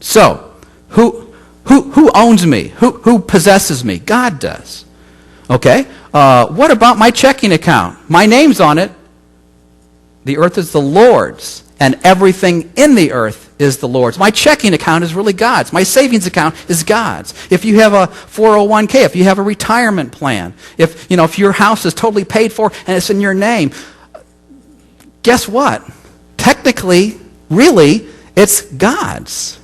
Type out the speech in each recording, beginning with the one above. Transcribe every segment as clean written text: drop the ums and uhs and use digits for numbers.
So, who owns me? Who possesses me? God does. Okay? What about my checking account? My name's on it. The earth is the Lord's, and everything in the earth is the Lord's. My checking account is really God's. My savings account is God's. If you have a 401k, if you have a retirement plan, if your house is totally paid for and it's in your name, guess what? Technically, really, it's God's.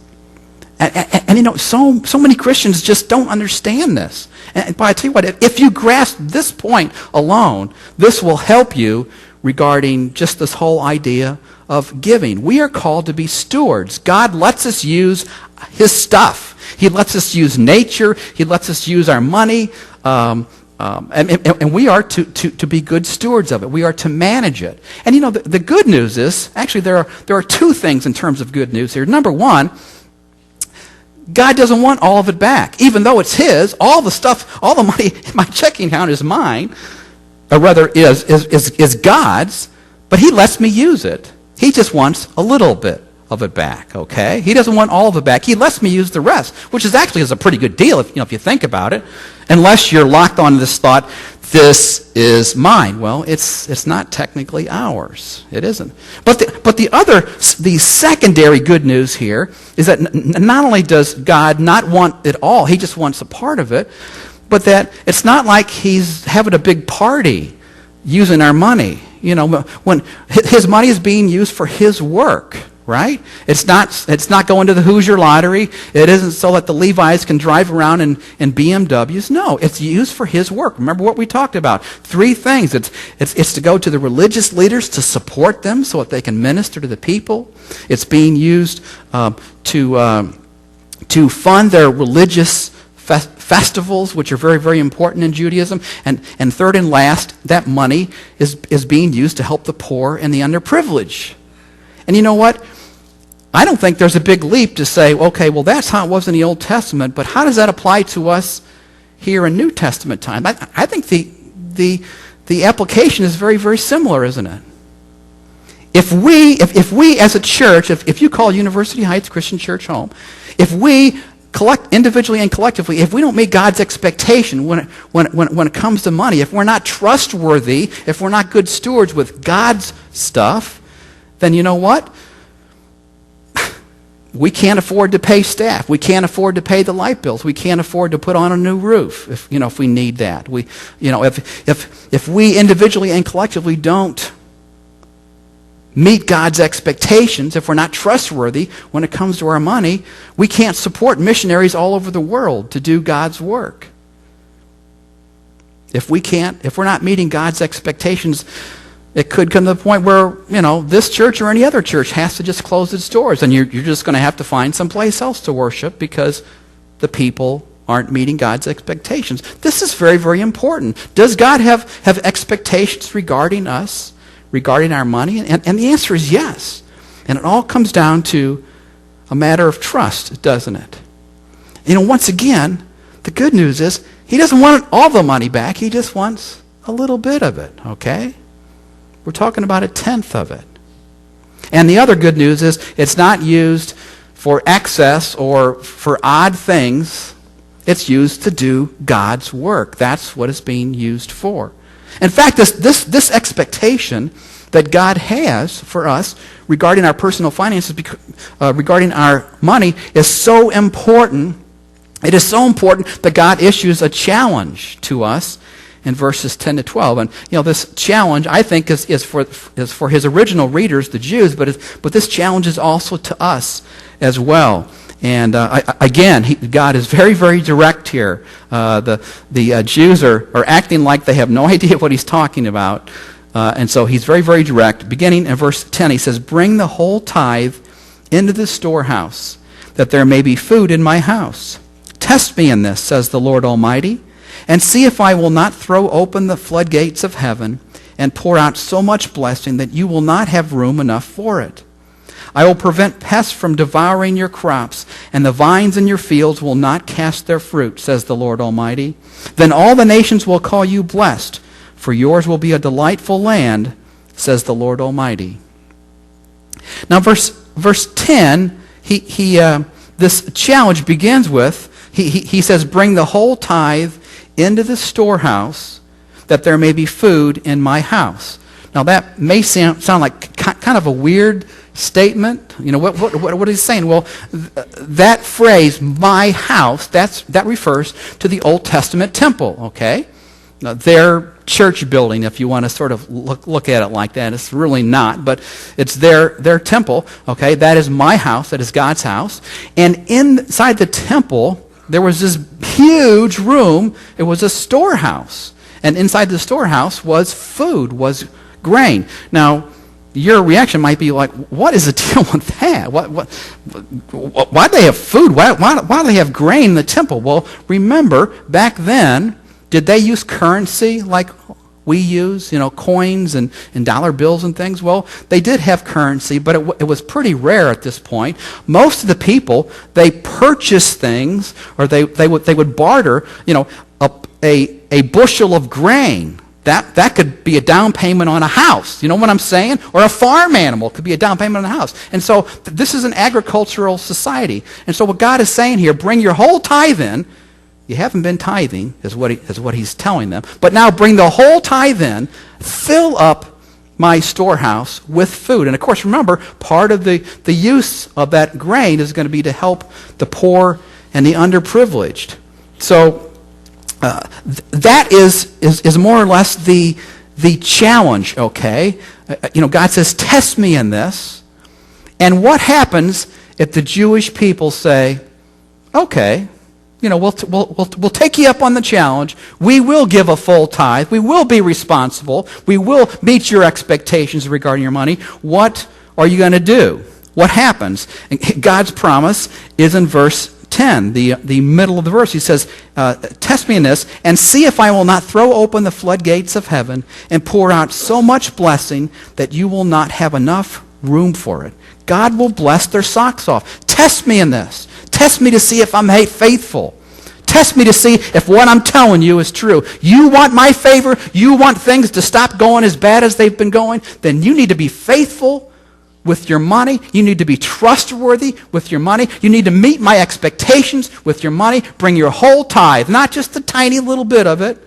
And so many Christians just don't understand this. But I tell you what, if you grasp this point alone, this will help you regarding just this whole idea of giving. We are called to be stewards. God lets us use His stuff. He lets us use nature. He lets us use our money. And we are to be good stewards of it. We are to manage it. And the good news is, actually there are two things in terms of good news here. Number one, God doesn't want all of it back. Even though it's His, all the money in my checking account is mine, or rather is God's, but He lets me use it. He just wants a little bit of it back, okay? He doesn't want all of it back. He lets me use the rest, which is a pretty good deal if you think about it, unless you're locked on this thought, this is mine. Well, it's not technically ours. It isn't. But the secondary good news here is that not only does God not want it all, He just wants a part of it, but that it's not like He's having a big party using our money. When His money is being used for His work, right? It's not going to the Hoosier lottery. It isn't so that the Levites can drive around in BMWs. No, it's used for His work. Remember what we talked about. 3 things. It's to go to the religious leaders to support them so that they can minister to the people. It's being used to fund their religious festivals, which are very, very important in Judaism. And third and last, that money is being used to help the poor and the underprivileged. And you know what? I don't think there's a big leap to say, okay, well, that's how it was in the Old Testament, but how does that apply to us here in New Testament time? I think the application is very, very similar, isn't it? If we as a church, if you call University Heights Christian Church home, if we collect individually and collectively, if we don't meet God's expectation when it comes to money, if we're not trustworthy, if we're not good stewards with God's stuff, then you know what? We can't afford to pay staff. We can't afford to pay the light bills. We can't afford to put on a new roof if we need that. If we individually and collectively don't meet God's expectations, if we're not trustworthy when it comes to our money, we can't support missionaries all over the world to do God's work. If we're not meeting God's expectations, it could come to the point where, this church or any other church has to just close its doors, and you're just going to have to find someplace else to worship because the people aren't meeting God's expectations. This is very, very important. Does God have expectations regarding us, regarding our money? And the answer is yes. And it all comes down to a matter of trust, doesn't it? Once again, the good news is He doesn't want all the money back. He just wants a little bit of it, okay? We're talking about 1/10 of it. And the other good news is it's not used for excess or for odd things. It's used to do God's work. That's what it's being used for. In fact, this expectation that God has for us regarding our personal finances, regarding our money, is so important. It is so important that God issues a challenge to us in verses 10 to 12. And this challenge, I think, is for His original readers, the Jews, but this challenge is also to us as well. And again, God is very, very direct here. The Jews are acting like they have no idea what He's talking about. And so He's very, very direct. Beginning in verse 10, He says, "Bring the whole tithe into the storehouse, that there may be food in my house. Test me in this, says the Lord Almighty, and see if I will not throw open the floodgates of heaven and pour out so much blessing that you will not have room enough for it. I will prevent pests from devouring your crops, and the vines in your fields will not cast their fruit, says the Lord Almighty. Then all the nations will call you blessed, for yours will be a delightful land, says the Lord Almighty." Now verse 10, he this challenge begins with, he says, bring the whole tithe into the storehouse, that there may be food in my house. Now that may sound like kind of a weird statement. You know, what is he saying? Well, that phrase, my house, that refers to the Old Testament temple, okay? Now, their church building, if you want to sort of look at it like that. It's really not, but it's their temple, okay? That is my house, that is God's house. And inside the temple, there was this huge room. It was a storehouse. And inside the storehouse was food, was grain. Now, your reaction might be like, what is the deal with that? Why do they have food? Why do they have grain in the temple? Well, remember, back then, did they use currency like we use, you know, coins and dollar bills and things? Well, they did have currency, but it was pretty rare at this point. Most of the people, they purchased things, or they would barter, you know, a bushel of grain. That could be a down payment on a house. You know what I'm saying? Or a farm animal could be a down payment on a house. And so this is an agricultural society. And so what God is saying here, bring your whole tithe in. You haven't been tithing, is what he's telling them. But now bring the whole tithe in, fill up my storehouse with food. And of course, remember, part of the use of that grain is going to be to help the poor and the underprivileged. So that is more or less the challenge, okay? You know, God says, test me in this. And what happens if the Jewish people say, okay, you know, we'll take you up on the challenge. We will give a full tithe. We will be responsible. We will meet your expectations regarding your money. What are you going to do? What happens? And God's promise is in verse 10, the middle of the verse. He says, test me in this and see if I will not throw open the floodgates of heaven and pour out so much blessing that you will not have enough room for it. God will bless their socks off. Test me in this. Test me to see if I'm faithful. Test me to see if what I'm telling you is true. You want my favor? You want things to stop going as bad as they've been going? Then you need to be faithful with your money. You need to be trustworthy with your money. You need to meet my expectations with your money. Bring your whole tithe, not just a tiny little bit of it,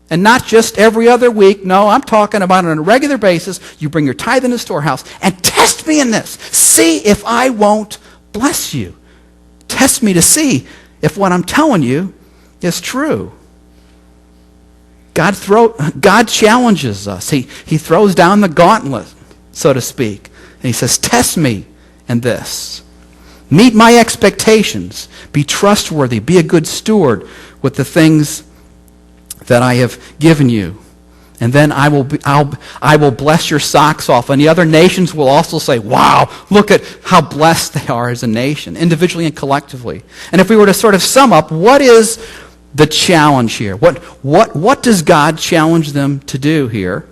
and not just every other week. No, I'm talking about on a regular basis. You bring your tithe in the storehouse and test me in this. See if I won't bless you. Test me to see if what I'm telling you is true. God challenges us. He throws down the gauntlet, so to speak. And he says, test me in this. Meet my expectations. Be trustworthy. Be a good steward with the things that I have given you. And then I will bless your socks off. And the other nations will also say, wow, look at how blessed they are as a nation, individually and collectively. And if we were to sort of sum up, what is the challenge here? What does God challenge them to do here?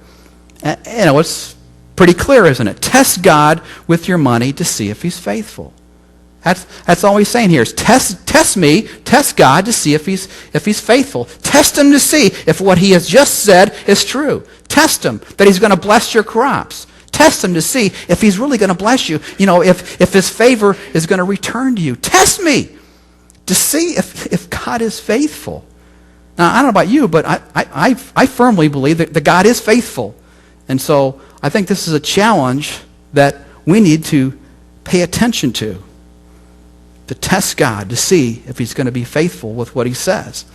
You know, it's pretty clear, isn't it? Test God with your money to see if he's faithful. That's all he's saying here is test me, test God to see if he's faithful. Test him to see if what he has just said is true. Test him that he's going to bless your crops. Test him to see if he's really going to bless you. You know, if his favor is going to return to you. Test me to see if God is faithful. Now, I don't know about you, but I firmly believe that God is faithful. And so I think this is a challenge that we need to pay attention to test God, to see if he's going to be faithful with what he says.